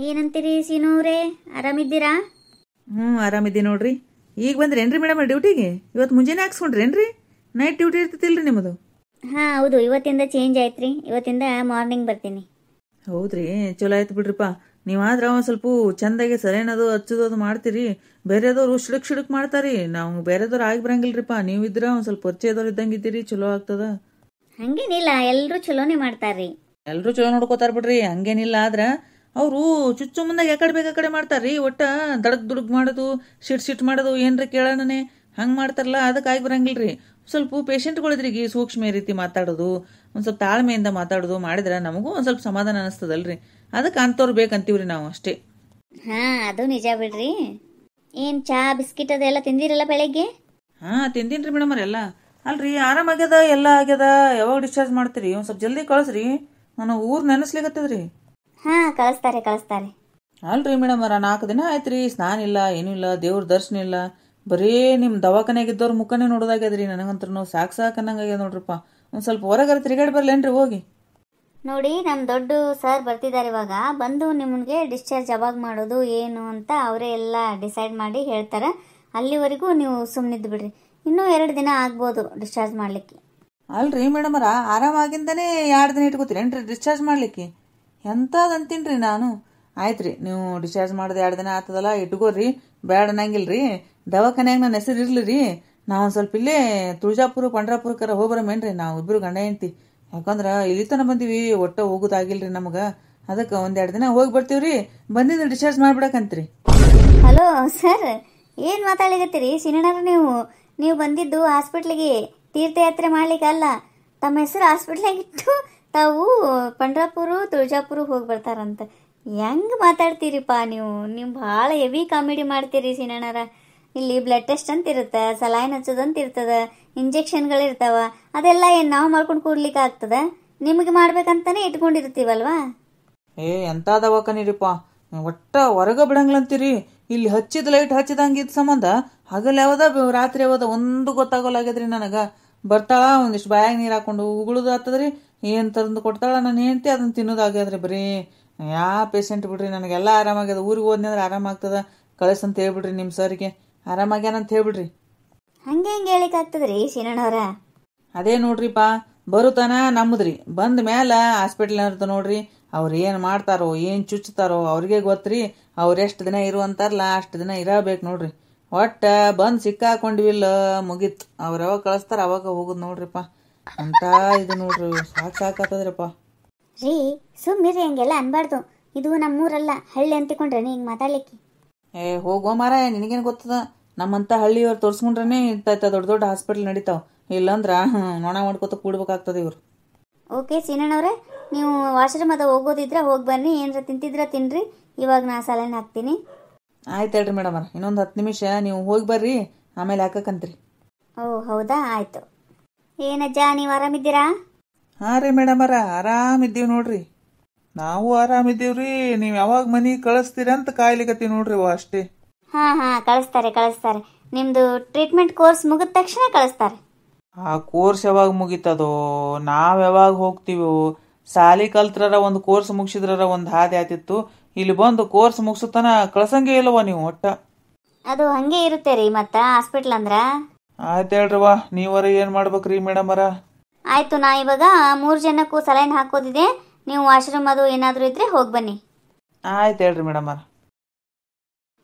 ಏನಂತೀರಿ ಸೀನೂರೇ, ಆರಾಮಿದ್ದೀರಾ? ಆರಾಮಿದ್ದೀನಿ ನೋಡ್ರಿ. ಈಗ ಬಂದ್ರೇನ್ರಿ ಮೇಡಮ್ ಡ್ಯೂಟಿಗೆ? ಇವತ್ತು ಮುಂಜಾನೆ ಹಾಕ್ಸ್ಕೊಂಡ್ರೇನ್ರಿ? ನೈಟ್ ಡ್ಯೂಟಿ ಇರ್ತೈತಿಲ್ರಿ ನಿಮ್ಮದು? ಹಾಂ ಹೌದು, ಇವತ್ತಿಂದ ಚೇಂಜ್ ಆಯ್ತು ರೀ. ಇವತ್ತಿಂದ ಮಾರ್ನಿಂಗ್ ಬರ್ತೀನಿ. ಹೌದ್ರಿ, ಚಲೋ ಆಯ್ತು ಬಿಡ್ರಿಪ್ಪ. ನೀವಾದ್ರೆ ಒಂದು ಸ್ವಲ್ಪ ಚಂದಾಗಿ ಸರೇನದು ಹಚ್ಚೋದು ಅದು ಮಾಡ್ತೀರಿ. ಬೇರೆದವ್ರು ಶಿಡಕ್ ಮಾಡ್ತಾರಿ. ನಾವು ಬೇರೆದವ್ರು ಆಗಿ ಬರಂಗಿಲ್ರಿಪ್ಪ. ನೀವಿದ್ರೆ ಒಂದು ಸ್ವಲ್ಪ ಪರಿಚಯದವ್ರು ಇದ್ದಂಗೆ ಇದ್ದೀರಿ, ಚಲೋ ಆಗ್ತದ. ಹಂಗೇನಿಲ್ಲ, ಎಲ್ಲರೂ ಚಲೋನೇ ಮಾಡ್ತಾರ್ರಿ. ಎಲ್ಲರೂ ಚಲೋ ನೋಡ್ಕೋತಾರ ಬಿಡ್ರಿ, ಹಂಗೇನಿಲ್ಲ. ಆದ್ರೆ ಅವರು ಚುಚ್ಚು ಮುಂದಾಗ ಯಾಕಡೆ ಬೇಕು ಆ ಕಡೆ ಮಾಡ್ತಾರ್ರಿ. ಒಟ್ಟ ದುಡುಗ್ ಮಾಡೋದು, ಸಿಟ್ ಮಾಡೋದು ಏನ್ರಿ ಕೇಳೋಣನೆ ಹಂಗೆ ಮಾಡ್ತಾರಲ್ಲ, ಅದಕ್ಕೆ ಆಗಿ ಬರಂಗಿಲ್ರಿ. ಸ್ವಲ್ಪ ಪೇಷಂಟ್ಗಳಿದ್ರಿಗೆ ಸೂಕ್ಷ್ಮ ರೀತಿ ಮಾತಾಡೋದು, ಒಂದು ಸ್ವಲ್ಪ ತಾಳ್ಮೆಯಿಂದ ಮಾತಾಡೋದು ಮಾಡಿದ್ರೆ ನಮಗೂ ಒಂದು ಸ್ವಲ್ಪ ಸಮಾಧಾನ ಅನಿಸ್ತದಲ್ರಿ. ಅದಕ್ಕೆ ಅಂಥವ್ರು ಬೇಕಂತೀವ್ರಿ ನಾವು ಅಷ್ಟೇ. ಹಾಂ ಅದು ನಿಜ ಬಿಡ್ರಿ. ಏನು ಚಾ ಬಿಸ್ಕಿಟ್ ಅದೆಲ್ಲ ತಿಂದಿರಲ್ಲ ಬೆಳಗ್ಗೆ? ಹಾಂ ತಿಂದೀನಿ ರೀ ಮೇಡಮ್ ಎಲ್ಲ. ಅಲ್ರಿ ಆರಾಮಾಗ್ಯದ, ಎಲ್ಲ ಆಗ್ಯದ. ಯಾವಾಗ ಡಿಸ್ಚಾರ್ಜ್ ಮಾಡ್ತೀರಿ? ಒಂದು ಸ್ವಲ್ಪ ಜಲ್ದಿ ಕಳಿಸ್ರಿ, ನಾನು ಊರು ನೆನೆಸ್ಲಿಕತ್ತದ್ರಿ. ಹಾಂ ಕಳಿಸ್ತಾರೆ. ಅಲ್ರಿ ಮೇಡಮ್ 4 ದಿನ ಆಯ್ತು ರೀ, ಸ್ನಾನ ಇಲ್ಲ, ಏನೂ ಇಲ್ಲ, ದೇವ್ರ ದರ್ಶನ ಇಲ್ಲ. ಬರೀ ನಿಮ್ಮ ದವಾಖಾನೆಯಾಗಿದ್ದವ್ರ ಮುಖನೇ ನೋಡೋದಾಗ್ಯದ್ರಿ. ನನಗಂತೂ ಸಾಕು ಅನ್ನಂಗಾಗ್ಯದ ನೋಡ್ರಿಪ್ಪ. ಒಂದು ಸ್ವಲ್ಪ ಹೊರಗಾರ ತಿರುಗಾಡಿ ಬರ್ಲೇನ್ರಿ ಹೋಗಿ? ನೋಡಿ, ನಮ್ಮ ದೊಡ್ಡ ಸರ್ ಬರ್ತಿದ್ದಾರೆ ಇವಾಗ. ಬಂದು ನಿಮಗೆ ಡಿಸ್ಚಾರ್ಜ್ ಯಾವಾಗ ಮಾಡೋದು ಏನು ಅಂತ ಅವರೇ ಎಲ್ಲ ಡಿಸೈಡ್ ಮಾಡಿ ಹೇಳ್ತಾರೆ. ಅಲ್ಲಿವರೆಗೂ ನೀವು ಸುಮ್ಮನಿದ್ದು ಬಿಡ್ರಿ. ಇನ್ನೂ 2 ದಿನ ಆಗ್ಬೋದು ಡಿಸ್ಚಾರ್ಜ್ ಮಾಡಲಿಕ್ಕೆ. ಅಲ್ರಿ ಮೇಡಮರ, ಆರಾಮಾಗಿಂದನೇ 2 ದಿನ ಇಟ್ಕೋತೀರೇನ್ರಿ ಡಿಸ್ಚಾರ್ಜ್ ಮಾಡಲಿಕ್ಕೆ? ಎಂಥದ್ದು ಅಂತೀನಿ ರೀ ನಾನು. ಆಯ್ತು ರೀ, ನೀವು ಡಿಸ್ಚಾರ್ಜ್ ಮಾಡೋದು 2 ದಿನ ಆಗ್ತದಲ್ಲ, ಇಟ್ಕೋರಿ. ಬ್ಯಾಡ ಅನ್ನಂಗಿಲ್ರಿ. ದವಾಖಾನ್ಯಾಗ ನನ್ನ ಹೆಸರು ಇರಲಿ ರೀ. ನಾವು ಒಂದು ಸ್ವಲ್ಪ ಇಲ್ಲೇ ತುಳಜಾಪುರ ಪಂಡ್ರಾಪುರಕ್ಕಾರ ಹೋಗ್ಬರಮೇನ್ರಿ, ನಾವು ಇಬ್ಬರು ಗಂಡ ಹೆಂಡ್ತಿ. ಯಾಕಂದ್ರೆ ಇಲ್ಲಿ ತನಕ ಬಂದೀವಿ, ಒಟ್ಟ ಹೋಗೋದಾಗಿಲ್ರಿ ನಮಗೆ. ಅದಕ್ಕೆ 1-2 ದಿನ ಹೋಗಿ ಬರ್ತೀವ್ರಿ. ಬಂದಿದ್ದು ಡಿಸ್ಚಾರ್ಜ್ ಮಾಡ್ಬಿಡಕಂತ್ರಿ. ಹಲೋ ಸರ್, ಏನು ಮಾತಾಡ್ಲಿಕತ್ತೀರಿ ಸಿನಿಣಾರ? ನೀವು ಬಂದಿದ್ದು ಹಾಸ್ಪಿಟ್ಲಿಗೆ ತೀರ್ಥಯಾತ್ರೆ ಮಾಡ್ಲಿಕ್ಕೆ ಅಲ್ಲ. ತಮ್ಮ ಹೆಸರು ಹಾಸ್ಪಿಟ್ಲಾಗಿಟ್ಟು ತಾವು ಪಂಡ್ರಾಪುರ ತುಳಜಾಪುರ ಹೋಗಿ ಬರ್ತಾರಂತ. ಹೆಂಗೆ ಮಾತಾಡ್ತೀರಿಪ್ಪ ನೀವು ಭಾಳ ಹೆವಿ ಕಾಮಿಡಿ ಮಾಡ್ತೀರಿ ಸಿನಣ್ಣರ. ಇಲ್ಲಿ ಬ್ಲಡ್ ಟೆಸ್ಟ್ ಅಂತ ಇರುತ್ತೆ, ಸಲೈನ್ ಹಚ್ಚೋದಂತ ಇರ್ತದೆ, ಇಂಜೆಕ್ಷನ್ಗಳಿರ್ತಾವ. ಅದೆಲ್ಲ ಏನು ನಾವು ಮಾಡ್ಕೊಂಡು ಕೂಡ್ಲಿಕ್ಕೆ ಆಗ್ತದ? ನಿಮಗೆ ಮಾಡ್ಬೇಕಂತಾನೆ ಇಟ್ಕೊಂಡಿರ್ತೀವಲ್ವಾ? ಎಂಥ ದವಾಖಾನಿರಿಪ್ಪ, ಒಟ್ಟ ಹೊರಗೆ ಬಿಡಂಗ್ಲಂತೀರಿ. ಇಲ್ಲಿ ಹಚ್ಚಿದ ಲೈಟ್ ಹಚ್ಚಿದಂಗೆ ಇದ್ದ ಸಂಬಂಧ ಹಗಲು ಯಾವದ ರಾತ್ರಿ ಯಾವದ ಒಂದು ಗೊತ್ತಾಗೋಲಾಗ್ಯದ್ರಿ ನನಗೆ. ಬರ್ತಾಳ, ಒಂದಿಷ್ಟು ಬಾಯಾಗ ನೀರು ಹಾಕೊಂಡು ಉಗುಳುದು ಆಗ್ತದ್ರಿ. ಏನು ತಂದು ಕೊಡ್ತಾಳ ನಾನು ಹೆಂಡ್ತಿ, ಅದನ್ನು ತಿನ್ನೋದಾಗ್ಯದ್ರಿ. ಬರೀ ಯಾವ ಪೇಷಂಟ್ ಬಿಡ್ರಿ, ನನಗೆಲ್ಲ ಆರಾಮಾಗ್ಯದ. ಊರಿಗೆ ಹೋದ್ನಿ ಅಂದ್ರೆ ಆರಾಮಾಗ್ತದ, ಕಳಿಸಂತ ಹೇಳ್ಬಿಡ್ರಿ ನಿಮ್ಮ ಸರ್ಗೆ. ಆರಾಮಾಗ್ಯಾನಂತ ಹೇಳ್ಬಿಡ್ರಿ. ಹಂಗೆ ಹೇಳಿಕ್ ಆಗ್ತದ್ರಿ ಸಿನಣ್ಣವ್ರ? ಅದೇ ನೋಡ್ರಿಪ್ಪ, ಬರುತ್ತಾನ ನಮ್ಮದ್ರಿ. ಬಂದ ಮೇಲೆ ಹಾಸ್ಪಿಟ್ಲ್ ಇರ್ತ ನೋಡ್ರಿ. ಅವ್ರು ಏನು ಮಾಡ್ತಾರೋ, ಏನು ಚುಚ್ತಾರೋ ಅವ್ರಿಗೆ ಗೊತ್ತ್ರಿ. ಅವ್ರು ಎಷ್ಟು ದಿನ ಇರುವಂತಾರಲ್ಲ ಅಷ್ಟು ದಿನ ಇರಬೇಕು ನೋಡ್ರಿ. ಒಟ್ಟ ಬಂದು ಸಿಕ್ಕಾಕೊಂಡಿವಿಲ್ಲ ಮುಗೀತು. ಅವ್ರು ಯಾವಾಗ ಕಳಿಸ್ತಾರ ಅವಾಗ ಹೋಗುದು ನೋಡ್ರಿಪ್ಪ. ಅಂತ ಇದು ನೋಡ್ರಿ, ಸಾಕಾಗ್ತದ್ರಪ್ಪ. ರೀ ಸುಮ್ಮಿರಿ, ಹಂಗೆಲ್ಲ ಅನ್ಬಾರ್ದು. ಇದು ನಮ್ಮೂರಲ್ಲ, ಹಳ್ಳಿ ಅಂತಿಕೊಂಡ್ರೆ ಹಿಂಗೆ ಮಾತಾಡ್ಲಿಕ್ಕೆ. ಹೋಗುವ ಮಾರಾಯ, ನಿನಗೇನು ಗೊತ್ತದ? ನಮ್ಮಂತ ಹಳ್ಳಿಯವ್ರು ತೋರಿಸ್ಕೊಂಡ್ರೆ ಇಂಥ ದೊಡ್ಡ ಹಾಸ್ಪಿಟ್ಲ್ ನಡೀತಾವ. ಇಲ್ಲಂದ್ರ ನೊಣ ಮಾಡ್ಕೊತ ಕೂಡ್ಬೇಕಾಗ್ತದೆ ಇವ್ರು. ಓಕೆ ಸೀನಣ್ಣವ್ರೆ, ನೀವು ವಾಶ್ರೂಮ್ ಅದ ಹೋಗೋದಿದ್ರೆ ಹೋಗಿ ಬನ್ನಿ. ಏನರ ತಿಂತಿದ್ರ ತಿನ್ರಿ. ಇವಾಗ ನಾ ಸಲೈನ್ ಹಾಕ್ತೀನಿ. ಆಯ್ತು ಹೇಳ್ರಿ ಮೇಡಮ್, ಇನ್ನೊಂದು 10 ನಿಮಿಷ ನೀವು ಹೋಗಿ ಬರ್ರಿ, ಆಮೇಲೆ ಹಾಕಕ್ಕಂತ್ರಿ. ಓ ಹೌದಾ, ಆಯ್ತು. ಏನಜ್ಜ, ನೀವು ಆರಾಮಿದ್ದೀರಾ? ಹಾಂ ರೀ ಮೇಡಮರ, ಆರಾಮಿದ್ದೀವಿ ನೋಡ್ರಿ. ನಾವು ಆರಾಮಿದ್ದೀವ್ರಿ. ನೀವು ಯಾವಾಗ ಮನೆಗೆ ಕಳಿಸ್ತೀರಂತ ಕಾಯ್ಲಿಕತ್ತೀವಿ ನೋಡ್ರಿ ಅಷ್ಟೇ. ಹಾಂ ಕಳಿಸ್ತಾರೆ. ನಿಮ್ಮದು ಟ್ರೀಟ್ಮೆಂಟ್ ಕೋರ್ಸ್ ಮುಗಿದ ತಕ್ಷಣ ಕಳಿಸ್ತಾರೆ. ಆ ಕೋರ್ಸ್ ಯಾವಾಗ ಮುಗಿತದೋ, ನಾವು ಯಾವಾಗ ಹೋಗ್ತೀವೋ? ಸಾಲಿ ಕಲ್ತ್ರರ ಒಂದು ಕೋರ್ಸ್ ಮುಗಿಸಿದ್ರಾರ ಒಂದು ಹಾದಿ ಆತಿತ್ತು. ಇಲ್ಲಿ ಬಂದು ಕೋರ್ಸ್ ಮುಗಿಸುತ್ತಾನ ಕಳ್ಸಂಗೆ ಇಲ್ಲವ ನೀವು ಒಟ್ಟ. ಅದು ಹಂಗೆ ಇರುತ್ತೆ ರೀ, ಮತ್ತೆ ಹಾಸ್ಪಿಟ್ಲ್ ಅಂದ್ರ. ಆಯ್ತು ಹೇಳ್ರವ, ನೀವರ ಏನು ಮಾಡ್ಬೇಕ್ರಿ ಮೇಡಮರ? ಆಯ್ತು, ನಾ ಇವಾಗ 3 ಜನಕ್ಕೂ ಸಲೈನ್ ಹಾಕೋದಿದೆ. ನೀವು ವಾಶ್ರೂಮ್ ಅದು ಏನಾದರೂ ಇದ್ರೆ ಹೋಗಿ ಬನ್ನಿ. ಆಯ್ತು ಹೇಳ್ರಿ ಮೇಡಮರ.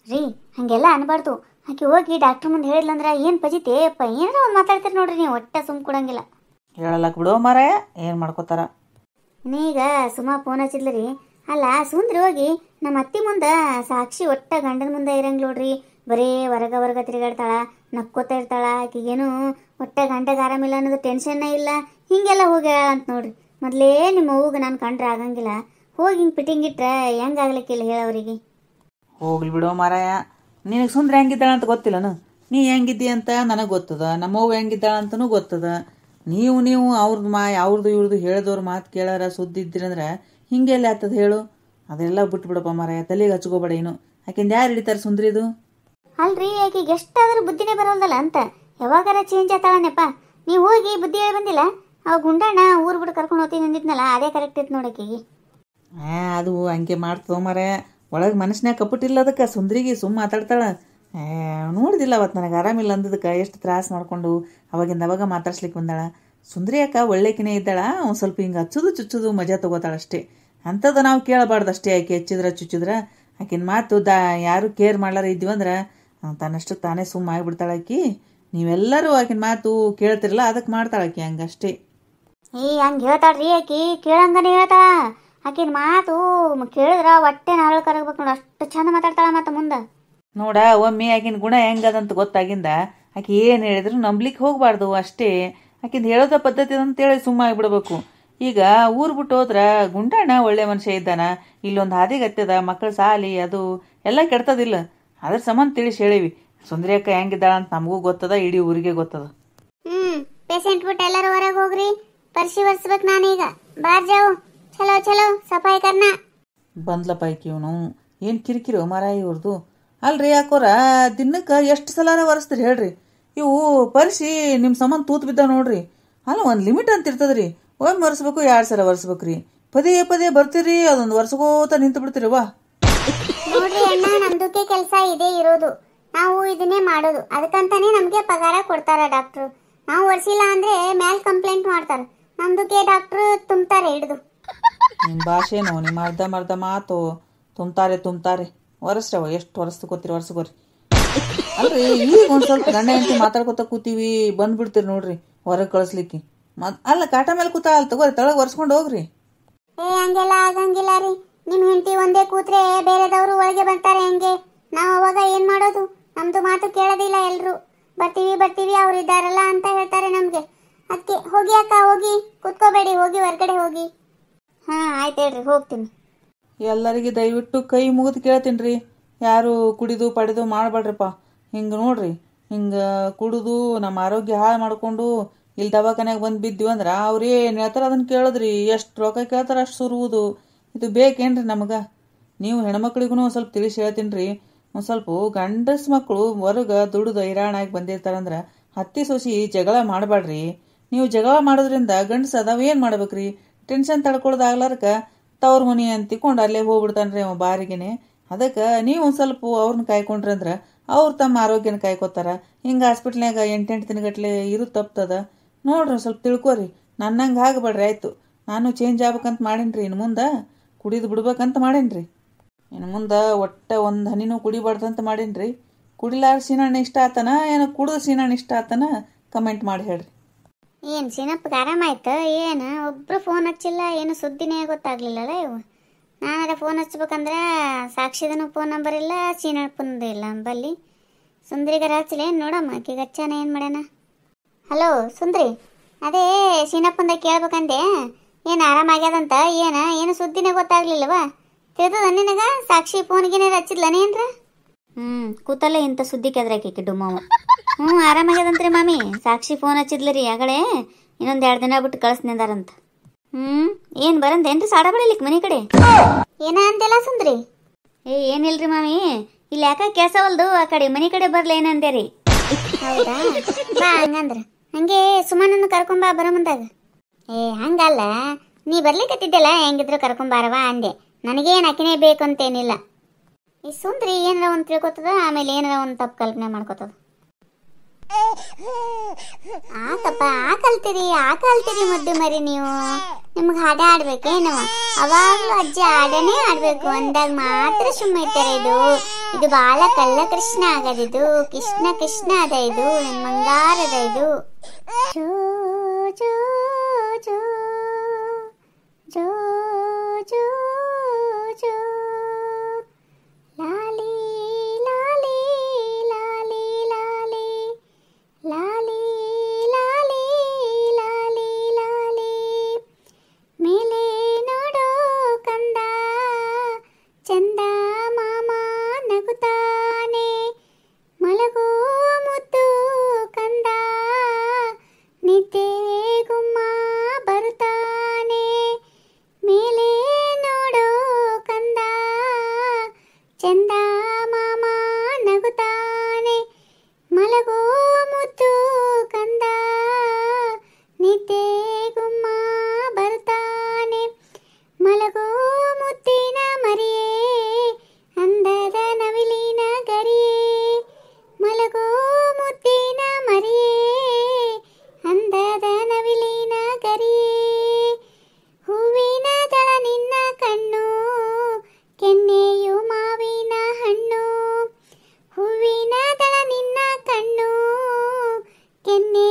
ರೀ ಹಂಗೆಲ್ಲ ಅನ್ಬಾರ್ದು. ಆಕೆ ಹೋಗಿ ಡಾಕ್ಟರ್ ಮುಂದೆ ಹೇಳಿದ್ಲಂದ್ರ ಏನು ಪಜಿತೆ ಅಪ್ಪ, ಏನಾರ ಒಂದು ಮಾತಾಡ್ತೀರಿ ನೋಡ್ರಿ ನೀವು. ಒಟ್ಟ ಸುಮ್ ಕೊಡಂಗಿಲ್ಲ. ಹೇಳಲಕ್ ಬಿಡೋ ಮಾರಾಯ, ಏನು ಮಾಡ್ಕೋತಾರ. ನೀಗ ಸುಮಾ ಫೋನ್ ಹಚ್ಚಿದ್ಲರಿ. ಅಲ್ಲ ಸುಂದ್ರಿ ಹೋಗಿ ನಮ್ಮ ಅತ್ತಿ ಮುಂದೆ ಸಾಕ್ಷಿ ಒಟ್ಟ ಗಂಡನ ಮುಂದೆ ಇರಂಗಿಲ್ಲ ನೋಡ್ರಿ. ಬರೀ ಹೊರಗ ತಿರುಗಾಡ್ತಾಳ, ನಕ್ಕೋತಾ ಇರ್ತಾಳ. ಆಕಿಗೇನು ಒಟ್ಟ ಗಂಡಗ ಆರಾಮಿಲ್ಲ ಅನ್ನೋದು ಟೆನ್ಷನ್ನೇ ಇಲ್ಲ. ಹಿಂಗೆಲ್ಲ ಹೋಗ್ಯಾಳ ಅಂತ ನೋಡ್ರಿ. ಮೊದಲೇ ನಿಮ್ಮ ಅವ್ಗೆ ನಾನು ಕಂಡ್ರೆ ಆಗಂಗಿಲ್ಲ. ಹೋಗಿ ಹಿಂಗೆ ಫಿಟ್ಟಿಂಗ್ ಇಟ್ರೆ ಹೆಂಗಾಗ್ಲಿಕ್ಕಿಲ್ಲ ಹೇಳೋರಿಗೆ. ಹೋಗ್ಲಿ ಬಿಡೋ ಮಾರಾಯ, ನಿನಗೆ ಸುಂದ್ರ ಹೆಂಗಿದ್ದಾಳ ಅಂತ ಗೊತ್ತಿಲ್ಲನು? ನೀ ಹೆಂಗಿದ್ದಿ ಅಂತ ನನಗೆ ಗೊತ್ತದ, ನಮ್ಮವ್ವ ಹೆಂಗಿದ್ದಾಳ ಅಂತನೂ ಗೊತ್ತದ. ನೀವು ಅವ್ರದ್ದು ಇವ್ರದ್ದು ಹೇಳಿದವ್ರ ಮಾತು ಕೇಳಾರ ಸುದ್ದಿ ಇದ್ದಿರಂದ್ರೆ ಹಿಂಗೆಲ್ಲ ಆಗ್ತದ ಹೇಳು? ಅದೆಲ್ಲ ಬಿಟ್ಬಿಡಪ್ಪ ಮಾರಾಯ, ತಲೆಗೆ ಹಚ್ಕೋಬೇಡ. ಏನು ಯಾಕೆಂದು ಯಾರು ಹಿಡಿತಾರೆ ಸುಂದ್ರಿದು? ಅಲ್ರಿ, ಆಕೆಗೆ ಎಷ್ಟಾದ್ರೂ ಬುದ್ಧಿನೇ ಬರೋಲ್ದಲ್ಲ ಅಂತ. ಯಾವಾಗಾರ ಚೇಂಜ್ ಆತಾಳನಪ್ಪ. ನೀವು ಹೋಗಿ ಬುದ್ಧಿ ಹೇಳಿ ಬಂದಿಲ್ಲ. ಅವ ಗುಂಡಣ್ಣ ಊರು ಬಿಟ್ಟು ಕರ್ಕೊಂಡು ಹೋಗ್ತೀನಿ ಅಂದಿದ್ನಲ್ಲ, ಅದೇ ಕರೆಕ್ಟ್ ಇತ್ತು ನೋಡಕ್ಕಿಗೆ. ಅದು ಹಂಗೆ ಮಾಡ್ತವ ಮಾರಾಯ. ಒಳಗೆ ಮನಸ್ನ್ಯಾಗ ಕಪ್ಪಟ್ಟಿಲ್ಲ ಅದಕ್ಕೆ ಸುಂದ್ರಿಗೆ ಸುಮ್ಮ ಮಾತಾಡ್ತಾಳೆ. ನೋಡಿದಿಲ್ಲ ಅವತ್ತು ನನಗೆ ಆರಾಮಿಲ್ಲ ಅಂದದಕ್ಕೆ ಎಷ್ಟು ತ್ರಾಸ ಮಾಡಿಕೊಂಡು ಅವಾಗಿಂದ ಅವಾಗ ಮಾತಾಡ್ಸ್ಲಿಕ್ಕೆ ಬಂದಾಳ. ಸುಂದ್ರಿ ಅಕ್ಕ ಒಳ್ಳೆಕಿನೇ ಇದ್ದಾಳ, ಒಂದು ಸ್ವಲ್ಪ ಹಿಂಗೆ ಹಚ್ಚೋದು ಚುಚ್ಚೋದು ಮಜಾ ತೊಗೋತಾಳಷ್ಟೇ. ಅಂಥದ್ದು ನಾವು ಕೇಳಬಾರ್ದು ಅಷ್ಟೇ. ಆಕೆ ಹಚ್ಚಿದ್ರೆ ಚುಚ್ಚಿದ್ರೆ ಆಕಿನ ಮಾತು ಯಾರು ಕೇರ್ ಮಾಡ್ಲಾರ ಇದ್ದೀವಂದ್ರೆ ತನ್ನಷ್ಟು ತಾನೇ ಸುಮ್ಮ ಆಗಿಬಿಡ್ತಾಳೆ ಆಕಿ. ನೀವೆಲ್ಲರೂ ಆಕಿನ ಮಾತು ಕೇಳ್ತಿರಲ್ಲ ಅದಕ್ಕೆ ಮಾಡ್ತಾಳೆ ಆಕಿ ಹಂಗಷ್ಟೇ. ಹಂಗೆ ಹೇಳ್ತಾಳ್ರಿ ಆಕಿ, ಕೇಳಂಗನೇ ಹೇಳ್ತಾಳ. ಆಕಿನ ಮಾತು ಕೇಳಿದ್ರ ಹೊಟ್ಟೆ ನಾಳೆ ಕರಗಬೇಕು ನೋಡಿ, ಅಷ್ಟು ಚಂದ ಮಾತಾಡ್ತಾಳ. ಮತ್ತೆ ಮುಂದೆ ನೋಡ, ಒಮ್ಮೆ ಆಕಿನ ಗುಣ ಹೆಂಗದಂತ ಗೊತ್ತಾಗಿಂದ ಆಕಿ ಏನು ಹೇಳಿದ್ರು ನಂಬ್ಲಿಕ್ಕೆ ಹೋಗ್ಬಾರ್ದು ಅಷ್ಟೇ. ಆಕಿಂದು ಹೇಳೋದ ಪದ್ಧತಿ ಅಂತೇಳಿ ಸುಮ್ಮ ಆಗಿಬಿಡ್ಬೇಕು. ಈಗ ಊರು ಬಿಟ್ಟು ಹೋದ್ರೆ ಗುಂಡಣ್ಣ ಒಳ್ಳೆ ಮನುಷ್ಯ ಇದ್ದಾನ, ಇಲ್ಲೊಂದು ಹಾದಿಗತ್ತದ, ಮಕ್ಕಳ ಸಾಲಿ ಅದು ಎಲ್ಲ ಕೆಡ್ತದಿಲ್ಲ. ಅದ್ರ ಸಂಬಂಧ ತಿಳಿಸಿ ಹೇಳಿವಿ. ಸುಂದರಿ ಅಕ್ಕ ಹೆಂಗಿದ್ದಾಳ ಅಂತ ನಮಗೂ ಗೊತ್ತದ, ಇಡೀ ಊರಿಗೆ ಗೊತ್ತದ. ಪೇಷಂಟ್ ಬಿಟ್ಟು ಎಲ್ಲರೂ ಹೊರಗೆ ಹೋಗ್ರಿ, ಪರ್ಸಿ ಒರ್ಸ್ಬೇಕು ನಾನೀಗ. ಬಾರ್ ಜಾವು, ಚಲೋ ಚಲೋ ಸಫಾಯಿ ಕರ್ನ. ಬಂದ್ಲಪ್ಪ ಆಕಿ ಇವನು ಏನು ಕಿರಿಕಿರಿ ಮರ ಇವ್ರದು. ಅಲ್ರಿ ಯಾಕೋರ ದಿನಕ್ಕೆ ಎಷ್ಟು ಸಲಾರ ಒರೆಸ್ತೀರಿ ಹೇಳ್ರಿ? ಇವು ಪರ್ಸಿ ನಿಮ್ಮ ಸಂಬಂಧ ತೂತು ಬಿದ್ದಾವ ನೋಡ್ರಿ. ಅಲ್ಲ ಒಂದು ಲಿಮಿಟ್ ಅಂತ ಇರ್ತದ್ರಿ. ಒಮ್ಮೆ ಒರೆಸ್ಬೇಕು, 2 ಸಲ ಒರೆಸ್ಬೇಕ್ರಿ. ಪದೇ ಪದೇ ಬರ್ತೀರಿ, ಅದೊಂದು ಒರೆಸ್ಕೋತ ನಿಂತು ಬಿಡ್ತೀರಿ. ವಾ ನೋಡ್ರಿ ಅಣ್ಣ, ನಮ್ದಕ್ಕೆ ಕೆಲಸ ಇದೆ ಇರೋದು, ನಾವು ಇದನ್ನೇ ಮಾಡೋದು. ಅದಕ್ಕಂತಾನೆ ನಮಗೆ ಪಗಾರ ಕೊಡ್ತಾರ ಡಾಕ್ಟ್ರು. ನಾವು ಒರೆಸಿಲ್ಲ ಅಂದ್ರೆ ಮ್ಯಾಲ್ ಕಂಪ್ಲೇಂಟ್ ಮಾಡ್ತಾರೆ. ನಮ್ದಕ್ಕೆ ಡಾಕ್ಟ್ರು ತುಂಬ್ತಾರೆ ಹಿಡಿದು. ನಿಮ್ಮ ಭಾಷೆನೋ ನಿಮ್ಮ ಅರ್ಧ ಮಾತು ತುಂಬ್ತಾರೆ. ಒರೆಸ್ರವ ಎಷ್ಟು ಒರೆಸ್ಕೋತೀರಿ ಒರೆಸ್ಕೋರಿ. ಅಲ್ರಿ ಈಗ ಒಂದು ಸ್ವಲ್ಪ ಗಂಡ ಹೆಂಡತಿ ಮಾತಾಡ್ಕೊತ ಕೂತೀವಿ, ಬಂದ್ಬಿಡ್ತೀರಿ ನೋಡ್ರಿ ಹೊರಗೆ ಕಳಿಸ್ಲಿಕ್ಕೆ. ಅಲ್ಲ ಕಾಟ ಮೇಲೆ ಕೂತ ಅಲ್ಲಿ ತಗೋರಿ, ತಳಗೆ ಒರೆಸ್ಕೊಂಡು ಹೋಗ್ರಿ. ಹಂಗೆಲ್ಲ ಆಗಂಗಿಲ್ಲ ರೀ. ನಿಮ್ಮ ಹೆಂಡತಿ ಒಂದೇ ಕೂತ್ರೆ ಬೇರೆದವರು ಒಳಗೆ ಬರ್ತಾರೆ. ಹೆಂಗೆ ನಾವು ಅವಾಗ ಏನ್ ಮಾಡೋದು? ನಮ್ದು ಮಾತು ಕೇಳೋದಿಲ್ಲ. ಎಲ್ರು ಬರ್ತೀವಿ ಅವ್ರು ಇದ್ದಾರಲ್ಲ ಅಂತ ಹೇಳ್ತಾರೆ ನಮ್ಗೆ. ಅದಕ್ಕೆ ಹೋಗಿ ಅಕ್ಕ, ಹೋಗಿ ಕೂತ್ಕೋಬೇಡಿ, ಹೋಗಿ ಹೊರಗಡೆ ಹೋಗಿ. ಆಯ್ತು ಹೇಳ್ರಿ, ಹೋಗ್ತೀನಿ. ಎಲ್ಲರಿಗೆ ದಯವಿಟ್ಟು ಕೈ ಮುಗಿದು ಕೇಳ್ತೀನಿ ರೀ, ಯಾರು ಕುಡಿದು ಪಡೆದು ಮಾಡಬೇಡ್ರಿಪ್ಪ. ಹಿಂಗೆ ನೋಡ್ರಿ, ಹಿಂಗೆ ಕುಡಿದು ನಮ್ಮ ಆರೋಗ್ಯ ಹಾಳು ಮಾಡಿಕೊಂಡು ಇಲ್ಲಿ ದವಾಖಾನ್ಯಾಗ ಬಂದು ಬಿದ್ದೀವಂದ್ರೆ ಅವ್ರು ಏನು ಹೇಳ್ತಾರೆ ಅದನ್ನು ಕೇಳಿದ್ರಿ. ಎಷ್ಟು ರೊಕ್ಕ ಕೇಳ್ತಾರೆ ಅಷ್ಟು ಸುರುವುದು. ಇದು ಬೇಕೇನ್ರಿ ನಮಗೆ? ನೀವು ಹೆಣ್ಮಕ್ಳಿಗೂ ಒಂದು ಸ್ವಲ್ಪ ತಿಳಿಸಿ ಹೇಳ್ತೀನಿ ರೀ. ಒಂದು ಸ್ವಲ್ಪ ಗಂಡಸ ಮಕ್ಕಳು ಹೊರಗೆ ದುಡಿದು ಹೈರಾಣಾಗಿ ಬಂದಿರ್ತಾರಂದ್ರೆ ಹತ್ತಿ ಸೊಸಿ ಜಗಳ ಮಾಡಬೇಡ್ರಿ. ನೀವು ಜಗಳ ಮಾಡೋದ್ರಿಂದ ಗಂಡಸ ಅದಾವ ಏನು ಮಾಡ್ಬೇಕ್ರಿ? ಟೆನ್ಷನ್ ತಡ್ಕೊಳ್ಳೋದಾಗ್ಲಾರ್ಕ ತವ್ರ ಮನೆ ಅಂತ ತಿಳ್ಕೊಂಡು ಅಲ್ಲೇ ಹೋಗ್ಬಿಡ್ತಾನೆ ರೀ ಅವ ಬಾರಿಗೆನೆ. ಅದಕ್ಕೆ ನೀವು ಒಂದು ಸ್ವಲ್ಪ ಅವ್ರನ್ನ ಕಾಯ್ಕೊಂಡ್ರಿ ಅಂದ್ರೆ ಅವ್ರು ತಮ್ಮ ಆರೋಗ್ಯನ ಕಾಯ್ಕೋತಾರ. ಹಿಂಗೆ ಹಾಸ್ಪಿಟ್ಲ್ನಾಗ 8 ದಿನಗಟ್ಲೆ ಇರೋದು ತಪ್ತದ ನೋಡ್ರಿ. ಸ್ವಲ್ಪ ತಿಳ್ಕೊರಿ, ನನ್ನಂಗೆ ಆಗಬೇಡ್ರಿ ಆಯಿತು. ನಾನು ಚೇಂಜ್ ಆಗ್ಬೇಕಂತ ಮಾಡೀನಿ. ಇನ್ನು ಮುಂದೆ ಕುಡಿದು ಬಿಡ್ಬೇಕಂತ ಮಾಡೀನಿ. ಇನ್ನು ಮುಂದೆ ಒಟ್ಟೆ ಒಂದು ಹನಿನೂ ಕುಡಿಬಾರ್ದಂತ ಮಾಡೀನಿ. ಕುಡಿಲಾರ ಸೀನಣ್ಣ ಇಷ್ಟ ಆತನ ಏನೋ ಕುಡಿದು ಸೀನಣ್ಣ ಇಷ್ಟ ಆತನ ಕಮೆಂಟ್ ಮಾಡಿ ಹೇಳ್ರಿ. ಏನು ಸೀನಪ್ಪಗೆ ಆರಾಮಾಯ್ತು? ಏನು ಒಬ್ರು ಫೋನ್ ಹಚ್ಚಿಲ್ಲ, ಏನು ಸುದ್ದಿನೇ ಗೊತ್ತಾಗ್ಲಿಲ್ಲಲ್ಲ ಇವು. ನಾನಾರ ಫೋನ್ ಹಚ್ಬೇಕಂದ್ರೆ ಸಾಕ್ಷಿದನು ಫೋನ್ ನಂಬರ್ ಇಲ್ಲ, ಸೀನಪ್ಪಂದು ಇಲ್ಲ ನಂಬಲ್ಲಿ. ಸುಂದ್ರಿಗಾರ ಹಚ್ಚಲಿ ನೋಡಮ್ಮ, ಆಕಿಗೆ ಹಚ್ಚಾನ ಏನು ಮಾಡ್ಯಾನ. ಹಲೋ ಸುಂದ್ರಿ, ಅದೇ ಸೀನಪ್ಪಂದ ಕೇಳ್ಬೇಕಂದೆ, ಏನು ಆರಾಮಾಗ್ಯದಂತ. ಏನು ಸುದ್ದಿನೇ ಗೊತ್ತಾಗ್ಲಿಲ್ಲವ? ತಿಳಿದ ನಿನಗ? ಸಾಕ್ಷಿ ಫೋನ್ಗೇನಾರ ಹಚ್ಚಿದ್ಲನೇನ್ರ? ಕೂತಲ್ಲೇ ಇಂಥ ಸುದ್ದಿ ಕೆದ್ರಾಕಿ ಡುಮ್ಮವ. ಆರಾಮಾಗ್ಯದಂತ್ರಿ ಮಾಮಿ. ಸಾಕ್ಷಿ ಫೋನ್ ಹಚ್ಚಿದ್ಲರಿ ಆಗಳೆ, ಇನ್ನೊಂದು 2 ದಿನ ಬಿಟ್ಟು ಕಳಿಸ್ನಿಂದಾರಂತ. ಏನು ಬರಂದೇನ್ರಿ ಸಾಡ ಬೆಳಿಲಿಕ್ಕೆ ಮನೆ ಕಡೆ? ಏನ ಅಂತೆಲ್ಲ ಸುಂದ್ರಿ? ಏನಿಲ್ರಿ ಮಾಮಿ, ಇಲ್ಲಿ ಯಾಕ ಕೆಸವಲ್ದು, ಆ ಕಡೆ ಮನೆ ಕಡೆ ಬರ್ಲ ಏನಂದೆ ರೀ. ಹೌದಾ, ಬಾ ಹಂಗಂದ್ರ. ಹಂಗೆ ಸುಮನನ್ನು ಕರ್ಕೊಂಬಾ ಬರೋ ಮುಂದಾಗ. ಹಂಗಲ್ಲ, ನೀ ಬರ್ಲಿಕ್ಕತ್ತಿದ್ದಲ್ಲ, ಹೆಂಗಿದ್ರು ಕರ್ಕೊಂಬಾರವಾ ಅಂದೆ. ನನಗೇನು ಅಕಿನೇ ಬೇಕು ಅಂತೇನಿಲ್ಲ. ಈ ಸುಂದ್ರಿ ಏನಾರ ಒಂದು ತಿಳ್ಕೊತದ, ಆಮೇಲೆ ಏನಾರ ಒಂದು ತಪ್ಪು ಕಲ್ಪನೆ ಮಾಡ್ಕೊತದ. ಆಕಪ್ಪ, ಕಲ್ತೀರಿ ಮುದ್ದು ಮರಿ ನೀವು. ನಿಮ್ಗೆ ಹಾಡ ಆಡ್ಬೇಕೇನು? ಅವಾಗ್ಲೂ ಅಜ್ಜಿ ಹಾಡನೇ ಆಡ್ಬೇಕು ಅಂದಾಗ ಮಾತ್ರ ಸುಮ್ಮ ಇರ್ತಾರೆ. ಇದು ಬಾಳ ಕಳ್ಳ ಕೃಷ್ಣ ಆಗದಿದು, ಕೃಷ್ಣ ಕೃಷ್ಣ ಅದ ಇದು, ನನ್ನ ಮಂಗಾರದ ಇದು. ಜೋ ಜೋ ಜೋ ಜೋ ಜೋ ಜೋ ಲಾಲಿ ಲಾಲಿ ಲಾಲಿ ಲಾಲಿ ಲಾಲಿ ಲಾಲಿ ಲಾಲಿ ಲಾಲಿ ಮೇಲೆ ನೋಡೋ ಕಂದ ಚಂದ ಮಾಮ ನಗುತ್ತಾನೆ, ಮಲಗೋ ಮುದ್ದು ಕಂದ ನಿದ್ದೆ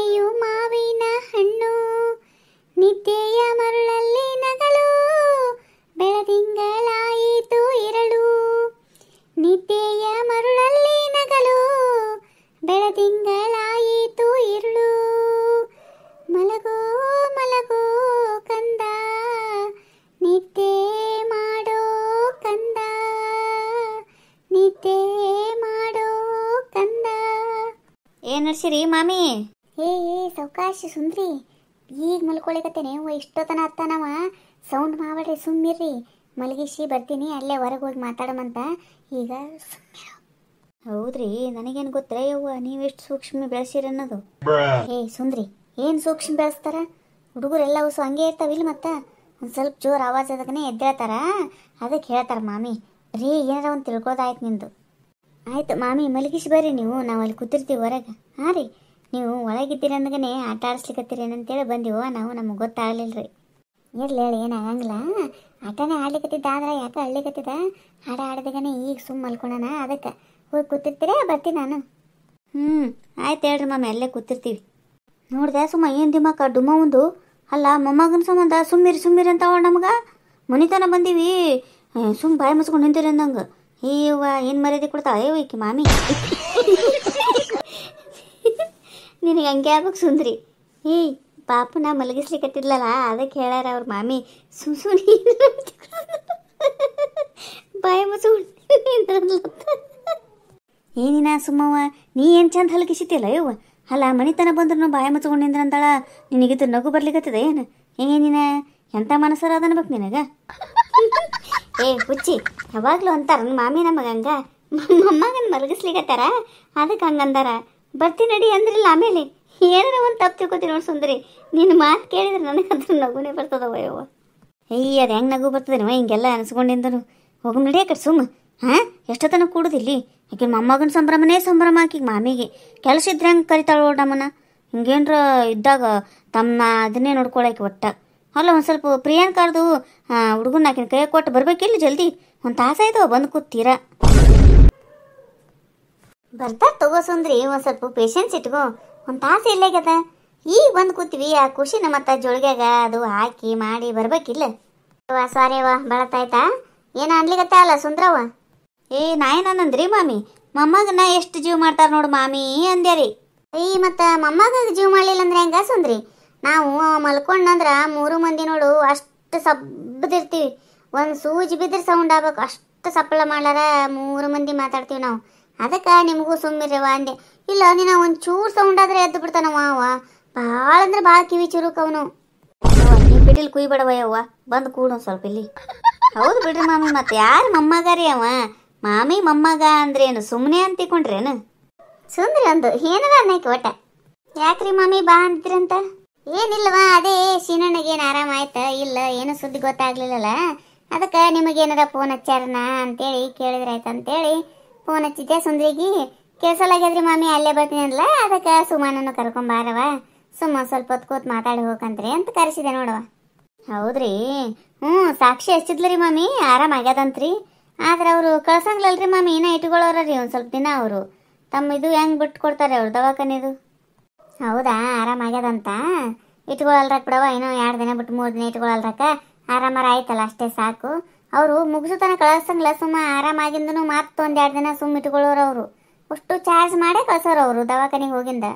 ಹಣ್ಣೆಯು ಮಾವಿನ ಹಣ್ಣು ನಿದ್ದೆಯ ಮರುಳಲ್ಲಿ ನಗಲು ಬೆಳದಿಂಗಳಾಯಿತು ಇರಳು ನಿದ್ದೆಯ ಮರುಳಲ್ಲಿ ನಗಲು ಬೆಳದಿಂಗಳಾಯಿತು ಇರಳು ಮಲಗೋ ಮಲಗೋ ಕಂದ ನಿದ್ದೆ ಮಾಡೋ ಕಂದ ನಿದ್ದೆ ಮಾಡೋ ಕಂದ. ಏನ್ ನಡ್ಸಿರಿ ಮಾಮಿ? ಏ ಸಾವಕಾಶ ಸುಂದ್ರಿ, ಈಗ ಮಲ್ಕೊಳಿಕತ್ತೇನೆ. ಇಷ್ಟೊತ್ತನ ಅತ್ತಾನವ, ಸೌಂಡ್ ಮಾಡಬೇಡ್ರಿ, ಸುಮ್ಮಿರ್ರಿ. ಮಲಗಿಸಿ ಬರ್ತೀನಿ, ಅಲ್ಲೇ ಹೊರಗೆ ಹೋಗಿ ಮಾತಾಡಮಂತ. ಈಗ ಸುಮ್ಮಿರು. ಹೌದ್ರಿ, ನನಗೇನು ಗೊತ್ತಿರ ಯವ್ವ ನೀವೆಷ್ಟು ಸೂಕ್ಷ್ಮ ಬೆಳೆಸಿರಿ ಅನ್ನೋದು. ಏ ಸುಂದ್ರಿ, ಏನು ಸೂಕ್ಷ್ಮ ಬೆಳೆಸ್ತಾರ ಹುಡುಗರೆಲ್ಲ ಹೊಸ ಹಂಗೆ ಇರ್ತಾವಿಲ್ಲ. ಮತ್ತೆ ಒಂದು ಸ್ವಲ್ಪ ಜೋರು ಆವಾಜ್ ಅದಕ್ಕನೆ ಎದ್ದೇಳ್ತಾರ, ಅದಕ್ಕೆ ಹೇಳ್ತಾರ ಮಾಮಿ. ರೀ ಏನಾರ ಒಂದು ತಿಳ್ಕೊದಾಯ್ತು ನಿಂದು. ಆಯ್ತು ಮಾಮಿ, ಮಲಗಿಸಿ ಬರ್ರಿ ನೀವು, ನಾವು ಅಲ್ಲಿ ಕೂತಿರ್ತೀವಿ ಹೊರಗೆ. ಹಾಂ ರೀ, ನೀವು ಒಳಗಿದ್ದೀರಿ ಅಂದಗನೆ ಆಟ ಆಡಿಸ್ಲಿಕ್ಕತ್ತೀರಿ ಏನಂತೇಳಿ ಬಂದೀವೋ ನಾವು, ನಮಗೆ ಗೊತ್ತಾಗಲಿಲ್ಲ ರೀ. ಇರ್ಲಿ ಹೇಳಿ, ಏನಾಗಂಗಿಲ್ಲ. ಆಟನೇ ಆಡ್ಲಿಕ್ಕತ್ತಿದ್ದ, ಆದ್ರೆ ಯಾಕೆ ಅಳ್ಲಿಕ್ಕತ್ತಿದ್ದ. ಹಾಡ ಆಡಿದಾಗನೆ ಈಗ ಸುಮ್ಮ ಮಲ್ಕೊಳೋಣ, ಅದಕ್ಕೆ ಹೋಗಿ ಕೂತಿರ್ತೀರಾ, ಬರ್ತೀನಿ ನಾನು. ಆಯ್ತು ಹೇಳ್ರಿ ಮಾಮಿ, ಅಲ್ಲೇ ಕೂತಿರ್ತೀವಿ. ನೋಡ್ದೆ ಸುಮ್ಮ ಏನು ದಿಮಾಕ ಡುಮ್ಮ ಒಂದು. ಅಲ್ಲ ಮೊಮ್ಮಗನ ಸಂಬಂಧ ಸುಮ್ಮಿರಿ ಅಂತ ಅವಳು ನಮ್ಗೆ ಮನಿತನ ಬಂದೀವಿ, ಸುಮ್ಮ ಬಾಯಿ ಮುಚ್ಕೊಂಡು ನಿಂತಿರಿ ಅಂದಂಗೆ. ಏವ್ವ ಏನು ಮರ್ಯಾದೆ ಕೊಡ್ತಾಳೆ ಅಯ್ಯೋ ಈಕಿ ಮಾಮಿ. ನಿನಗೆ ಹಂಗೆ ಆಗ್ಬೇಕು ಸುಂದ್ರಿ. ಏಯ್ ಪಾಪನ ಮಲಗಿಸ್ಲಿಕ್ಕತ್ತಿದ್ಲಲ್ಲ, ಅದಕ್ಕೆ ಹೇಳ್ಯಾರ ಅವ್ರ ಮಾಮಿ. ಸುಮ್ಸುನಿ ಬಾಯಿ ಮುಚ್ಕೊಂಡು ಏನಿನ ಸುಮ್ಮವ, ನೀ ಏನು ಚಂದ ಹಲಕಿಸಿತಿಯಲ್ಲ ಯವ್ವ. ಅಲ್ಲ ಮನಿತನ ಬಂದ್ರು ಬಾಯಿ ಮುಚ್ಕೊಂಡು ನಿಂದ್ರ ಅಂತಾಳ, ನಿನಗಿದ್ದು ನಗು ಬರ್ಲಿಕ್ಕತ್ತದ ಏನು? ಏನಿನ ಎಂಥ ಮನಸ್ಸರ ಅದ ಅನ್ಬೇಕು ನಿನಗೆ? ಏ ಹುಚ್ಚಿ, ಯಾವಾಗ್ಲೂ ಅಂತಾರ ನನ್ನ ಮಾಮಿ ನಮಗೆ ಹಂಗ, ಮೊಮ್ಮಗನ ಮಲಗಿಸ್ಲಿಕ್ಕತ್ತಾರ ಅದಕ್ಕೆ ಹಂಗಂದಾರ. ಬರ್ತೀನಿ ನಡಿ ಅಂದ್ರಿಲ್ಲ, ಆಮೇಲೆ ಏನಾರ ಒಂದು ತಪ್ಪು ತಿಳ್ಕೊತೀನಿ ನೋಡಿ ಸುಂದರಿ. ನಿನ್ನ ಮಾತು ಕೇಳಿದ್ರೆ ನನಗಂತೂ ನಗುನೇ ಬರ್ತದವ ಯವ್ವ. ಅಯ್ಯ ಅದು ಹೆಂಗೆ ನಗು ಬರ್ತದೇನವ ಹಿಂಗೆಲ್ಲ ಅನ್ಸ್ಕೊಂಡಿಂದನು. ಹೋಗಿ ನಡಿಯ ಕಡೆ ಸುಮ್ಮ. ಹಾಂ ಎಷ್ಟೊತ್ತನ ಕೂಡುದಿಲ್ಲಿ ಆಕೆ ಮೊಮ್ಮಗನ ಸಂಭ್ರಮ ಆಕಿಗೆ ಮಾಮಿಗೆ. ಕೆಲಸ ಇದ್ರೆ ಹಂಗೆ ಕರಿತಾಳು ನಮ್ಮನ್ನ. ಹಿಂಗೇನ್ರ ಇದ್ದಾಗ ತಮ್ಮ ಅದನ್ನೇ ನೋಡ್ಕೊಳಕ್ಕೆ ಒಟ್ಟ. ಅಲ್ಲ ಒಂದು ಸ್ವಲ್ಪ ಪ್ರಿಯಾಂಕಾರ್ದು ಹುಡುಗನ ಆಕಿನ ಕೈ ಕೊಟ್ಟು ಬರ್ಬೇಕಿಲ್ಲ ಜಲ್ದಿ. ಒಂದು ತಾಸಾಯ್ತು ಬಂದು ಕೂತೀರ. ಬರ್ತಾರ ತಗೋ ಸುಂದ್ರಿ, ಒಂದು ಸ್ವಲ್ಪ ಪೇಷನ್ಸ್ ಇಟ್ಕೋ. ಒಂದು ತಾಸು ಇಲ್ಲಾಗ್ಯದ, ಈಗ ಬಂದು ಕೂತೀವಿ. ಆ ಖುಷಿನ ಮತ್ತು ಜೋಳಿಗ್ಯಾಗ ಅದು ಹಾಕಿ ಮಾಡಿ ಬರ್ಬೇಕಿಲ್ಲ. ಸಾರಿ ಅವ್ವ ಬಳತಾಯ್ತಾ? ಏನು ಅನ್ಲಿಕತ್ತ ಅಲ್ಲ ಸುಂದ್ರವ್ವ? ಏ ನಾ ಏನಂದ್ರಿ ಮಾಮಿ, ಮೊಮ್ಮಗನ ಎಷ್ಟು ಜೀವ ಮಾಡ್ತಾರ ನೋಡು ಮಾಮಿ ಅಂದ್ಯಾರಿ. ಅಯ್ಯ ಮತ್ತು ಮೊಮ್ಮಗ ಜೀವ ಮಾಡಲಿಲ್ಲ ಅಂದ್ರೆ ಹೆಂಗ ಸುಂದ್ರಿ? ನಾವು ಮಲ್ಕೊಂಡಂದ್ರೆ 3 ಮಂದಿ ನೋಡು ಅಷ್ಟು ಸಬ್ಬದಿರ್ತೀವಿ. ಒಂದು ಸೂಜಿ ಬಿದ್ದರೆ ಸೌಂಡ್ ಆಗ್ಬೇಕು, ಅಷ್ಟು ಸಪ್ಪಳ ಮಾಡ್ಲಾರ 3 ಮಂದಿ ಮಾತಾಡ್ತೀವಿ ನಾವು. ಅದಕ್ಕೆ ನಿಮಗೂ ಸುಮ್ಮಿರವ ಅಂದೆ. ಇಲ್ಲ ನೀನು ಒಂದು ಚೂರು ಸೌಂಡ್ ಆದರೆ ಎದ್ದು ಬಿಡ್ತಾನವ ಅವ. ಭಾಳ ಅಂದ್ರೆ ಭಾಳ ಕಿವಿ ಚುರುಕವನು. ನೀ ಪಿಟಿಲ್ ಕುಯ್ಬೇಡವ ಯವ್ವ, ಬಂದು ಕೂಡು ಒಂದು ಸ್ವಲ್ಪ ಇಲ್ಲಿ. ಹೌದು ಬಿಡ್ರಿ ಮಾಮಿ, ಮತ್ತೆ ಯಾರು ಮೊಮ್ಮಗ ರೀ ಅವ? ಮಾಮಿ ಮೊಮ್ಮಗ ಅಂದ್ರೇನು ಸುಮ್ಮನೆ ಅಂತಿಕೊಂಡ್ರೇನು? ಸುಂದ್ರಿ ಒಂದು ಏನದ ಅನ್ನಕ್ಕೆ ಒಟ್ಟ. ಯಾಕ್ರಿ ಮಾಮಿ ಬಾ ಅಂತೀರಂತ? ಏನಿಲ್ಲವಾ, ಅದೇ ಸೀನಣ್ಣಗೇನು ಆರಾಮ ಆಯ್ತಾ ಇಲ್ಲ ಏನು ಸುದ್ದಿ ಗೊತ್ತಾಗ್ಲಿಲ್ಲಲ್ಲ, ಅದಕ್ಕೆ ನಿಮಗೇನಾರ ಫೋನ್ ಹಚ್ಚಾರನ ಅಂತೇಳಿ ಕೇಳಿದ್ರಾಯ್ತು ಅಂತೇಳಿ ಫೋನ್ ಹಚ್ಚಿದ್ದೆ. ಸುಂದ್ರಿಗೆ ಕೇಳಿಸಲಾಗ್ಯದ್ರಿ ಮಾಮಿ, ಅಲ್ಲೇ ಬರ್ತೀನಿ ಅಂದ್ಲ, ಅದಕ್ಕೆ ಸುಮಾನನ್ನು ಕರ್ಕೊಂಬಾರವ, ಸುಮ್ಮ ಸ್ವಲ್ಪ ಹೊತ್ತು ಕೂತ್ ಮಾತಾಡಿ ಹೋಗಂತ್ರಿ ಅಂತ ಕರೆಸಿದೆ ನೋಡವ. ಹೌದ್ರಿ, ಸಾಕ್ಷಿ ಹಚ್ಚಿದ್ಲರಿ ಮಾಮಿ, ಆರಾಮಾಗ್ಯದಂತ್ರಿ. ಆದ್ರೆ ಅವರು ಕಳ್ಸಂಗ್ಲಲ್ರಿ ಮಾಮಿ, ಇನ್ನೂ ಇಟ್ಕೊಳ್ಳೋರಿ ಒಂದು ಸ್ವಲ್ಪ ದಿನ. ಅವರು ತಮ್ಮ ಇದು ಹೆಂಗೆ ಬಿಟ್ಟು ಕೊಡ್ತಾರೆ ಅವ್ರು ದವಾಖಾನಿದು? ಹೌದಾ, ಆರಾಮಾಗ್ಯದಂತ ಇಟ್ಕೊಳಲ್ರಕ್ಕ ಬಿಡವ, ಇನ್ನೂ 2 ದಿನ ಬಿಟ್ಟು 3 ದಿನ ಇಟ್ಕೊಳಲ್ರಕ್ಕ. ಆರಾಮಾರ ಆಯ್ತಲ್ಲ ಅಷ್ಟೇ ಸಾಕು. ಅವರು ಮುಗಿಸುತ್ತಾನೆ ಕಳ್ಸಂಗ್ಲ, ಸುಮ್ಮ ಆರಾಮಾಗಿಂದನು ಮತ್ತೆ 1-2 ದಿನ ಸುಮ್ಮ ಇಟ್ಕೊಳ್ಳೋರು. ಅವರು ಅಷ್ಟು ಚಾರ್ಜ್ ಮಾಡೇ ಕಳ್ಸೋರು ಅವರು ದವಾಖಾನಿಗೆ ಹೋಗಿಂದ.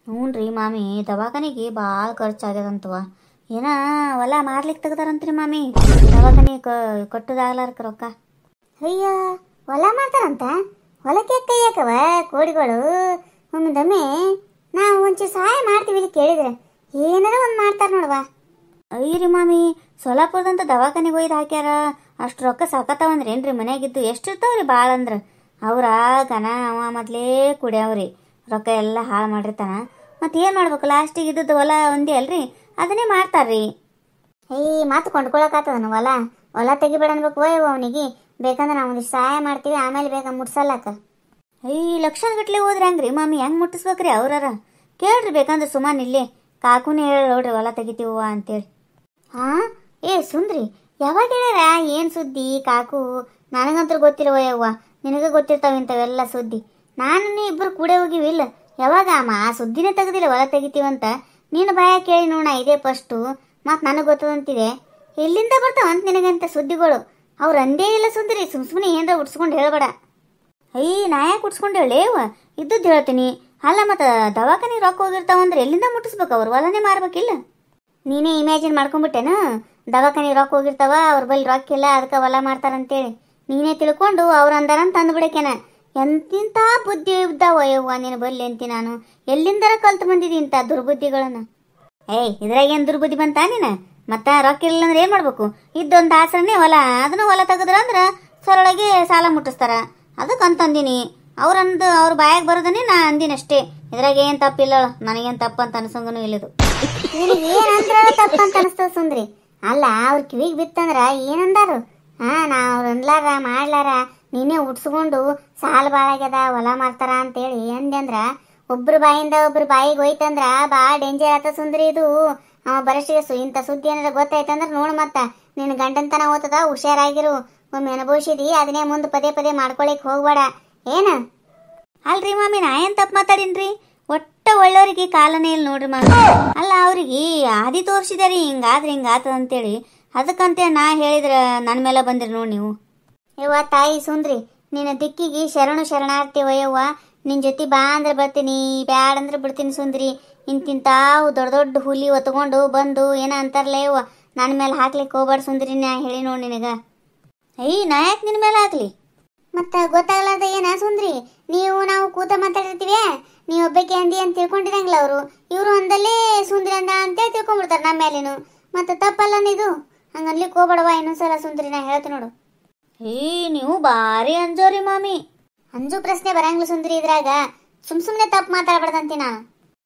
ಹ್ಞೂ ರೀ ಮಾಮಿ, ದವಾಖಾನಿಗೆ ಭಾಳ ಖರ್ಚಾಗ್ಯದಂತವ. ಏನ ಹೊಲ ಮಾರ್ಲಿಕ್ಕೆ ತೆಗ್ದಾರಂತ್ರಿ ಮಾಮಿ, ದವಾಖಾನಿಗೆ ಕೊಟ್ಟದಾಗ್ಲಾರ್ಕ ರೊಕ್ಕ. ಅಯ್ಯ ಹೊಲ ಮಾಡ್ತಾರಂತ? ಹೊಲಕ್ಕೆ ಕೈ ಯಾಕವ ಕೋಡಿಗಳು? ಒಮ್ಮೆ ನಾವು ಒಂಚೂರು ಸಹಾಯ ಮಾಡ್ತೀವಿ ಇಲ್ಲಿ ಕೇಳಿದ್ರೆ ಏನಾರ ಒಂದು ಮಾಡ್ತಾರೆ ನೋಡವ. ಅಯ್ಯರಿ ಮಾಮಿ, ಸೋಲಾಪುರದಂತ ದವಾಖಾನಿಗೆ ಒಯ್ದು ಹಾಕ್ಯಾರ, ಅಷ್ಟು ರೊಕ್ಕ ಸಾಕತ್ತಾವಂದ್ರೇನ್ರಿ ಮನ್ಯಾಗಿದ್ದು? ಎಷ್ಟು ಇರ್ತಾವ್ರಿ ಭಾಳ ಅಂದ್ರೆ? ಅವ್ರ ಗನ ಅವ ಮೊದಲೇ ಕುಡಿಯವ್ರಿ, ರೊಕ್ಕ ಎಲ್ಲ ಹಾಳು ಮಾಡಿರ್ತಾನ. ಮತ್ತು ಏನು ಮಾಡ್ಬೇಕು, ಲಾಸ್ಟಿಗೆ ಇದ್ದದ್ದು ಹೊಲ ಒಂದೇ ಅಲ್ರಿ, ಅದನ್ನೇ ಮಾಡ್ತಾರ್ರಿ. ಮಾತು ಕೊಂಡ್ಕೊಳಕಾತದನು ಹೊಲ ತೆಗಿಬೇಡ ಅನ್ಬೇಕು ವಯವ ಅವನಿಗೆ. ಬೇಕಂದ್ರೆ ನಾವು ಒಂದಿಷ್ಟು ಸಹಾಯ ಮಾಡ್ತೀವಿ, ಆಮೇಲೆ ಬೇಗ ಮುಟ್ಸಲ್ಲಕ್ಕ. ಲಕ್ಷದ ಗಟ್ಲೆ ಹೋದ್ರೆ ಹೆಂಗ್ರಿ ಮಾಮಿ, ಹೆಂಗೆ ಮುಟ್ಟಿಸ್ಬೇಕ್ರಿ ಅವ್ರಾರ? ಕೇಳ್ರಿ ಬೇಕಂದ್ರೆ ಸುಮಾನು ಇಲ್ಲೇ ಕಾಕುನೇ ಹೇಳಿ ನೋಡ್ರಿ ಹೊಲ ತೆಗಿತೀವ ಅಂತೇಳಿ. ಹಾಂ ಸುಂದ್ರಿ ಯಾವಾಗ ಹೇಳ್ಯಾರ? ಏನು ಸುದ್ದಿ ಕಾಕು? ನನಗಂತೂ ಗೊತ್ತಿಲ್ಲವ ಯವ್ವ, ನಿನಗೆ ಗೊತ್ತಿರ್ತಾವ ಇಂಥವೆಲ್ಲ ಸುದ್ದಿ. ನಾನು ನೀ ಇಬ್ಬರು ಕೂಡೆ ಹೋಗಿವಿಲ್ಲ, ಯಾವಾಗ ಅಮ್ಮ ಆ ಸುದ್ದಿನೇ ತೆಗ್ದಿಲ್ಲ ಹೊಲ ತೆಗಿತೀವಂತ. ನೀನು ಭಯ ಕೇಳಿ ನೋಡ ಇದೇ ಫಸ್ಟು. ಮತ್ತು ನನಗೆ ಗೊತ್ತದಂತಿದೆ. ಎಲ್ಲಿಂದ ಬರ್ತಾವಂತ ನಿನಗಂತ ಸುದ್ದಿಗಳು? ಅವ್ರು ಅಂದೇ ಇಲ್ಲ ಸುಂದರಿ, ಸುಮ್ಮನೆ ಏನಾರ ಉಡ್ಸ್ಕೊಂಡು ಹೇಳಬೇಡ. ನಾ ಯಾಕೆ ಉಡ್ಸ್ಕೊಂಡು ಹೇಳೇವ? ಇದ್ದದ್ದು ಹೇಳ್ತೀನಿ. ಅಲ್ಲ ಮತ್ತು ದವಾಖಾನಿಗೆ ರೊಕ್ಕ ಹೋಗಿರ್ತಾವಂದ್ರೆ ಎಲ್ಲಿಂದ ಮುಟ್ಟಿಸ್ಬೇಕು? ಅವ್ರು ಹೊಲನೇ ಮಾರ್ಬೇಕಿಲ್ಲ? ನೀನೇ ಇಮ್ಯಾಜಿನ್ ಮಾಡ್ಕೊಂಡ್ಬಿಟ್ಟೆನ? ದವಾಖಾನಿಗೆ ರೊಕ್ಕ ಹೋಗಿರ್ತಾವ, ಅವ್ರ ಬಳಿ ರೊಕ್ಕ ಇಲ್ಲ, ಅದಕ್ಕೆ ಹೊಲ ಮಾಡ್ತಾರಂತೇಳಿ ನೀನೇ ತಿಳ್ಕೊಂಡು ಅವ್ರು ಅಂದಾರಂತ ಅಂದ್ಬಿಡಕೇನ. ಎಂತಿಂಥ ಬುದ್ಧಿ ಇದ್ದಾವ ಯವ್ವ ನೀನು ಬಲ್ಲಿ ಅಂತಿ. ನಾನು ಎಲ್ಲಿಂದರ ಕಲ್ತು ಬಂದಿದ್ದೀನಿ ಇಂಥ ದುರ್ಬುದ್ಧಿಗಳನ್ನು. ಇದ್ರಾಗೇನು ದುರ್ಬುದ್ಧಿ ಬಂತ ನೀನು? ಮತ್ತು ರೊಕ್ಕ ಇಲ್ಲ ಅಂದ್ರೆ ಏನು ಮಾಡ್ಬೇಕು? ಇದ್ದೊಂದು ಆಸರನೇ ಹೊಲ, ಅದನ್ನು ಹೊಲ ತೆಗೆದ್ರಂದ್ರೆ ಸರಳಾಗಿ ಸಾಲ ಮುಟ್ಟಿಸ್ತಾರ. ಅದಕ್ಕೆ ಅಂತಂದಿನಿ. ಅವ್ರ ಬಾಯಾಗ ಬರೋದನ್ನೇ ನಾ ಅಂದಿನಿ ಅಷ್ಟೇ. ಇದ್ರಾಗ ಏನು ತಪ್ಪಿಲ್ಲ, ನನಗೇನು ತಪ್ಪು ಅಂತ ಅನ್ಸಂಗೂ ಇಲ್ಲದು. ಏನಂದ್ರ ತಪ್ಪು ಅಂತ ಅನಿಸ್ತದ ಸುಂದ್ರಿ? ಅಲ್ಲ, ಅವ್ರ ಕಿವಿಗೆ ಬಿತ್ತಂದ್ರ ಏನಂದಾರು? ನಾ ಅವ್ರು ಅನ್ಲಾರ ಮಾಡ್ಲಾರ ನೀನೇ ಉಡ್ಸ್ಕೊಂಡು ಸಾಲ ಭಾಳಾಗ್ಯದ ಹೊಲ ಮಾರ್ತಾರ ಅಂತೇಳಿ ಅಂದೆ ಅಂದ್ರ ಒಬ್ರು ಬಾಯಿಂದ ಒಬ್ರು ಬಾಯಿಗೆ ಹೋಯ್ತಂದ್ರ ಭಾಳ ಡೇಂಜರ್ ಆತ ಸುಂದ್ರಿ ಇದು. ಅವ ಬರಷ್ಟಿಗೆ ಇಂಥ ಸುದ್ದಿ ಏನಾರ ಗೊತ್ತಾಯ್ತಂದ್ರ ನೋಡು, ಮತ್ತ ನಿನ್ನ ಗಂಡಂತನ ಓದ್ತದ, ಹುಷಾರಾಗಿರು. ಒಮ್ಮೆ ಅನುಭವಿಸಿದಿ ಅದನ್ನೇ ಮುಂದೆ ಪದೇ ಪದೇ ಮಾಡ್ಕೊಳಿಕ್ ಹೋಗ್ಬೇಡ ಏನ? ಅಲ್ರಿ ಮಾಮಿ, ನಾ ಏನ್ ತಪ್ಪು ಮಾತಾಡಿನ್ರಿ? ಒಟ್ಟ ಒಳ್ಳೆಯವ್ರಿಗೆ ಕಾಲನೇ ಇಲ್ಲ ನೋಡ್ರಿ ಮಾಮಿ. ಅಲ್ಲ, ಅವ್ರಿಗೆ ಆದಿ ತೋರಿಸಿದಾರಿ ಹಿಂಗಾದ್ರೆ ಹಿಂಗಾತದ ಅಂತೇಳಿ. ಅದಕ್ಕಂತೇಳಿ ನಾ ಹೇಳಿದ್ರ ನನ್ನ ಮೇಲೆ ಬಂದ್ರಿ ನೋಡಿ ನೀವು. ಯವ್ವ ತಾಯಿ ಸುಂದ್ರಿ, ನಿನ್ನ ದಿಕ್ಕಿಗೆ ಶರಣಾರ್ಥಿ ವಯವ್ವ. ನಿನ್ನ ಜೊತೆ ಬಾ ಅಂದ್ರೆ ಬರ್ತೀನಿ, ಬ್ಯಾಡ ಅಂದ್ರೆ ಬಿಡ್ತೀನಿ ಸುಂದ್ರಿ. ಇಂತಿಂತಾವು ದೊಡ್ಡ ದೊಡ್ಡ ಹುಲಿ ಒತ್ಕೊಂಡು ಬಂದು ಏನ ಅಂತಾರಲ್ಲ ಯವ್ವ, ನನ್ನ ಮೇಲೆ ಹಾಕ್ಲಿಕ್ಕೆ ಹೋಗ್ಬಾರ್ದು ಸುಂದ್ರಿ. ನಾ ಹೇಳಿ ನೋಡಿ ನಿನಗ. ನಾ ಯಾಕೆ ನಿನ್ನ ಮೇಲೆ ಹಾಕ್ಲಿ? ಮತ್ತೆ ಗೊತ್ತಾಗ್ಲಾರ್ದ ಏನ ಸುಂದ್ರಿ? ನಾವು ಕೂತ ಮಾತಾಡಿರ್ತೀವಿ, ನೀವು ಒಬ್ಬಕ್ಕೆ ಅಂದಿ ಅಂತ ತಿಳ್ಕೊಂಡಿರಂಗಿಲ್ಲ ಅವರು. ಇವರು ಒಂದಲ್ಲೇ ಸುಂದ್ರಿ ಅಂದ ಅಂತೇಳಿ ತಿಳ್ಕೊಂಡ್ಬಿಡ್ತಾರೆ ನಮ್ಮ ಮೇಲೇನು. ಮತ್ತೆ ತಪ್ಪಲ್ಲನ ಇದು? ಹಂಗನ್ಲಿಕ್ಕೆ ಹೋಗ್ಬೇಡವಾ ಇನ್ನೊಂದ್ಸಲ ಸುಂದ್ರಿ, ನಾ ಹೇಳ್ತೀನಿ ನೋಡು. ನೀವು ಬಾರಿ ಅಂಜೋರಿ ಮಾಮಿ. ಅಂಜು ಪ್ರಶ್ನೆ ಬರಂಗಿಲ್ಲ ಸುಂದ್ರಿ ಇದ್ರಾಗ. ಸುಮ್ಮನೆ ತಪ್ಪು ಮಾತಾಡ್ಬಾರ್ದಂತಿ ನಾನು.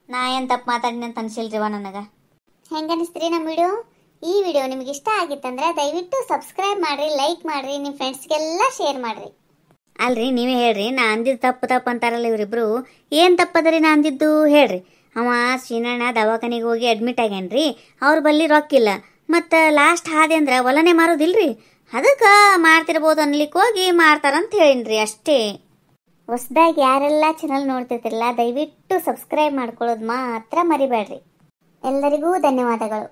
ನಾ ಏನು ತಪ್ಪು ಮಾತಾಡಿನಿ ಅಂತ ಅನ್ಸಿಲ್ರಿವ ನನಗೆ. ಹೆಂಗನಿಸ್ತೀರಿ ನಮ್ಮ ವಿಡಿಯೋ? ಈ ವಿಡಿಯೋ ನಿಮ್ಗೆ ಇಷ್ಟ ಆಗಿತ್ತಂದ್ರೆ ದಯವಿಟ್ಟು ಸಬ್ಸ್ಕ್ರೈಬ್ ಮಾಡಿರಿ, ಲೈಕ್ ಮಾಡಿರಿ, ನಿಮ್ಮ ಫ್ರೆಂಡ್ಸ್ಗೆಲ್ಲ ಶೇರ್ ಮಾಡಿರಿ. ಅಲ್ರಿ ನೀವೇ ಹೇಳ್ರಿ, ನಾ ಅಂದಿದ್ದು ತಪ್ಪು ಅಂತಾರಲ್ಲ ಇವರಿಬ್ರು. ಏನು ತಪ್ಪದರಿ ನಾ ಅಂದಿದ್ದು ಹೇಳ್ರಿ? ಅವ ಶ್ರೀನಣ್ಣ ದವಾಖಾನಿಗೆ ಹೋಗಿ ಅಡ್ಮಿಟ್ ಆಗ್ಯಾನ್ರಿ. ಅವ್ರ ಬಲ್ಲಿ ರೊಕ್ಕಿಲ್ಲ. ಮತ್ತು ಲಾಸ್ಟ್ ಹಾದೆ ಅಂದ್ರೆ ಹೊಲನೇ ಮಾರೋದಿಲ್ರಿ. ಅದಕ್ಕೆ ಮಾಡ್ತಿರ್ಬೋದು ಅನ್ಲಿಕ್ಕೆ ಹೋಗಿ ಮಾಡ್ತಾರಂತ ಹೇಳಿನ್ರಿ ಅಷ್ಟೇ. ಹೊಸದಾಗಿ ಯಾರೆಲ್ಲ ಚಾನಲ್ ನೋಡ್ತಿರ್ತಿರಲ್ಲ ದಯವಿಟ್ಟು ಸಬ್ಸ್ಕ್ರೈಬ್ ಮಾಡ್ಕೊಳ್ಳೋದು ಮಾತ್ರ ಮರಿಬೇಡ್ರಿ. ಎಲ್ಲರಿಗೂ ಧನ್ಯವಾದಗಳು.